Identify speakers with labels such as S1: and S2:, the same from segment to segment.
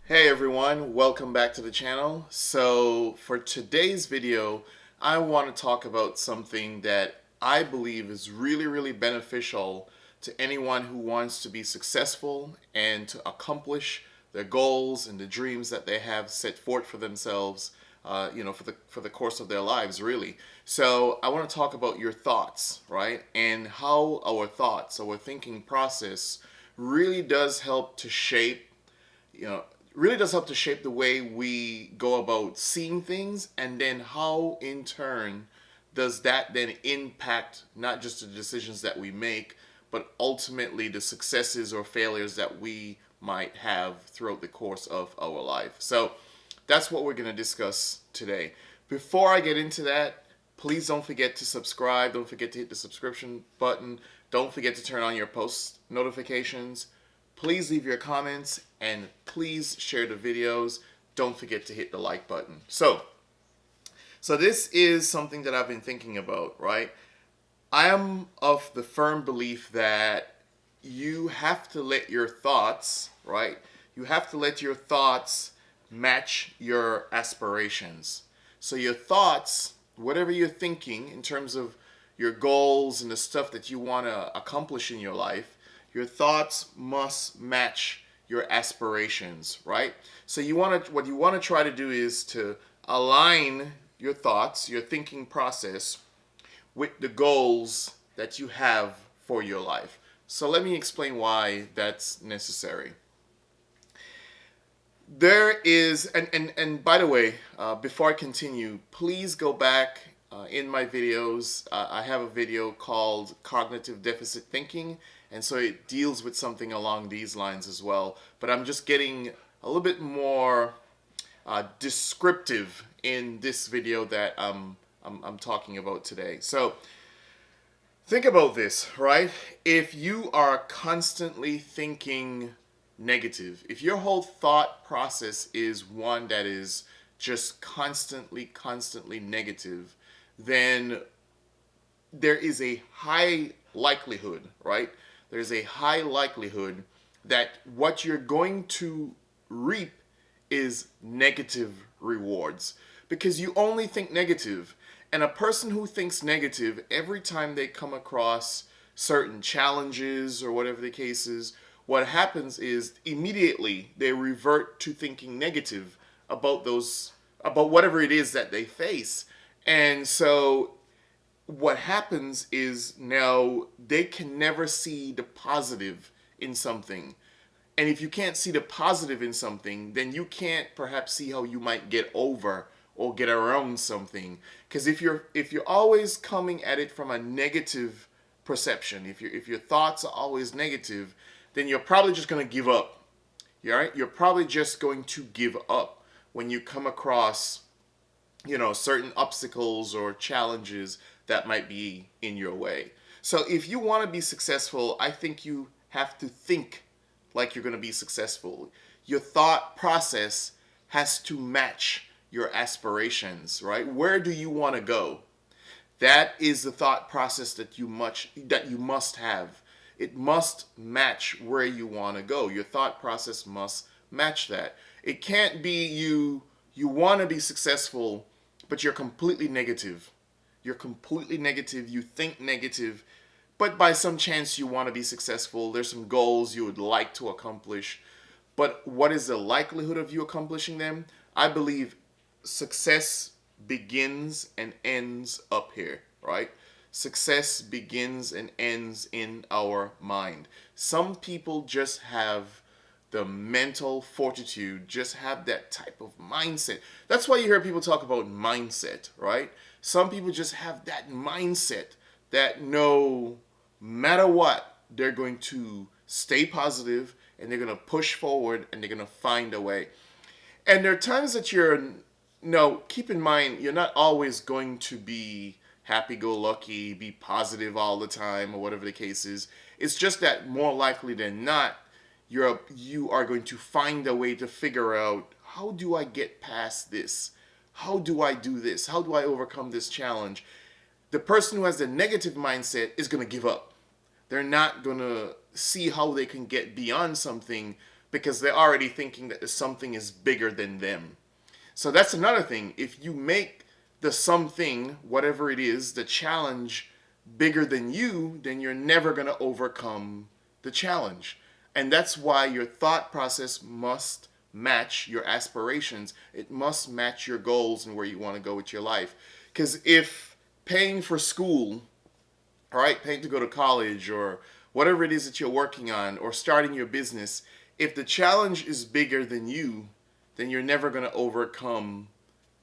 S1: Hey everyone, welcome back to the channel. So for today's video, I want to talk about something that I believe is really beneficial to anyone who wants to be successful and to accomplish their goals and the dreams that they have set forth for themselves, for the course of their lives, really. So I want to talk about your thoughts, right? And how our thoughts, our thinking process really does help to shape you know really does help to shape the way we go about seeing things, and then how in turn does that then impact not just the decisions that we make, but ultimately the successes or failures that we might have throughout the course of our life. So that's what we're going to discuss today. Before I get into that, please don't forget to subscribe. Don't forget to hit the subscription button. Don't forget to turn on your post notifications. Please leave your comments and please share the videos. Don't forget to hit the like button. So this is something that I've been thinking about, right? I am of the firm belief that you have to let your thoughts, right? You have to let your thoughts match your aspirations. So your thoughts, whatever you're thinking in terms of your goals and the stuff that you want to accomplish in your life, your thoughts must match your aspirations, right? So what you want to try to do is to align your thoughts, your thinking process with the goals that you have for your life. So let me explain why that's necessary. There is, and by the way, before I continue, please go back in my videos. I have a video called Cognitive Deficit Thinking, and so it deals with something along these lines as well. But I'm just getting a little bit more descriptive in this video that I'm talking about today. So think about this, right? If you are constantly thinking negative, if your whole thought process is one that is just constantly negative, then there is a high likelihood, right? There's a high likelihood that what you're going to reap is negative rewards because you only think negative. And a person who thinks negative every time they come across certain challenges or whatever the case is, what happens is immediately they revert to thinking negative about whatever it is that they face. And so what happens is now they can never see the positive in something. And if you can't see the positive in something, then you can't perhaps see how you might get over or get around something. Because if you're always coming at it from a negative perception, if your thoughts are always negative, then you're probably just going to give up. You're probably just going to give up when you come across certain obstacles or challenges that might be in your way. So if you want to be successful, I think you have to think like you're going to be successful. Your thought process has to match your aspirations, right? Where do you want to go? That is the thought process that you must have. It must match where you want to go. Your thought process must match that. It can't be you want to be successful, but you're completely negative. You're completely negative. You think negative, but by some chance you want to be successful. There's some goals you would like to accomplish, but what is the likelihood of you accomplishing them? I believe success begins and ends up here, right? Success begins and ends in our mind. Some people just have the mental fortitude, just have that type of mindset. That's why you hear people talk about mindset, right? Some people just have that mindset that no matter what, they're going to stay positive and they're going to push forward and they're going to find a way. And there are times that no, keep in mind, you're not always going to be happy-go-lucky, be positive all the time, or whatever the case is. It's just that more likely than not, you are going to find a way to figure out, how do I get past this? How do I do this? How do I overcome this challenge? The person who has the negative mindset is going to give up. They're not going to see how they can get beyond something because they're already thinking that something is bigger than them. So that's another thing. If you make the something, whatever it is, the challenge bigger than you, then you're never going to overcome the challenge. And that's why your thought process must match your aspirations. It must match your goals and where you want to go with your life. Because if paying for school, all right, paying to go to college or whatever it is that you're working on or starting your business, if the challenge is bigger than you, then you're never going to overcome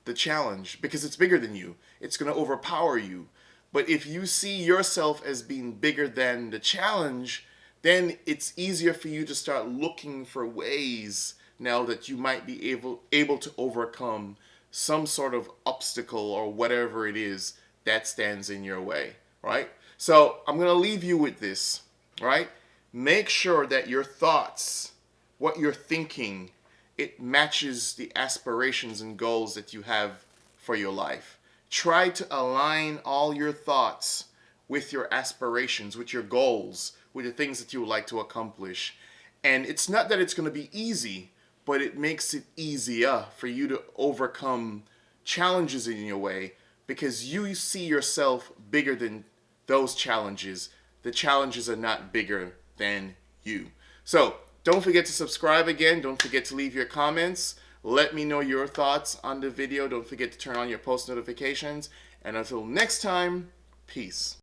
S1: the challenge because it's bigger than you. It's going to overpower you. But if you see yourself as being bigger than the challenge, then it's easier for you to start looking for ways now that you might be able to overcome some sort of obstacle or whatever it is that stands in your way, right? So I'm going to leave you with this, right? Make sure that your thoughts, what you're thinking, it matches the aspirations and goals that you have for your life. Try to align all your thoughts with your aspirations, with your goals, with the things that you would like to accomplish. And it's not that it's going to be easy, but it makes it easier for you to overcome challenges in your way because you see yourself bigger than those challenges. The challenges are not bigger than you. So don't forget to subscribe again. Don't forget to leave your comments. Let me know your thoughts on the video. Don't forget to turn on your post notifications. And until next time, peace.